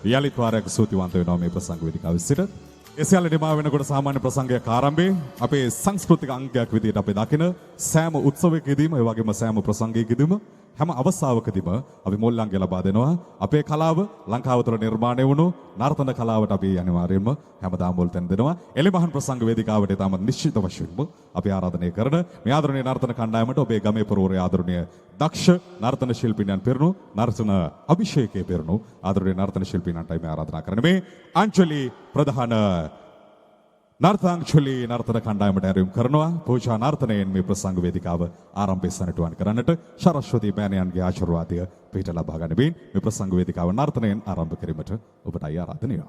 යාලිත් වාරයක් සූතිවන්ත වෙනවා මේ ප්‍රසංග වේදිකාවේ සිට. ඒ සියල්ල නිමා වෙනකොට සාමාන්‍ය ප්‍රසංගයක ආරම්භයේ අපේ සංස්කෘතික අංගයක් විදිහට අපි දකින සෑම උත්සවයකදීම ඒ වගේම සෑම ප්‍රසංගයකදීම හැම අවස්ථාවකදීම අපි මුල්ලංගය ලබා දෙනවා. අපේ කලාව ලංකාව තුළ නිර්මාණය වුණු නර්තන කලාවට අපි අනිවාර්යයෙන්ම හැමදාම මුල් තැන දෙනවා. එළිමහන් ප්‍රසංග වේදිකාවට තාම නිශ්චිත වශයෙන්ම අපි ආරාධනය කරන මේ ආදරණීය නර්තන කණ්ඩායමට ඔබේ ගමේ පුරවරේ ආදරණීය දක්ෂ නර්තන ශිල්පිනියන් පෙරණු නර්තන අභිෂේකයේ පෙරණු ආදරණීය නර්තන ශිල්පිනියන්ටයි මේ ආරාධනා කරන්නේ. මේ අංජලි ප්‍රධාන නර්තනාංජලි නර්තන කණ්ඩායමට ඇරයුම් කරනවා. පූජා නර්තනයෙන් මේ ප්‍රසංග වේදිකාව ආරම්භය සනිටුවන් කරන්නට ශරස්වතී මෑණියන්ගේ ආශිර්වාදය පිහිට ලබා ගන්න බින් මේ ප්‍රසංග වේදිකාව නර්තනයෙන් ආරම්භ කිරීමට ඔබට ආරාධනය.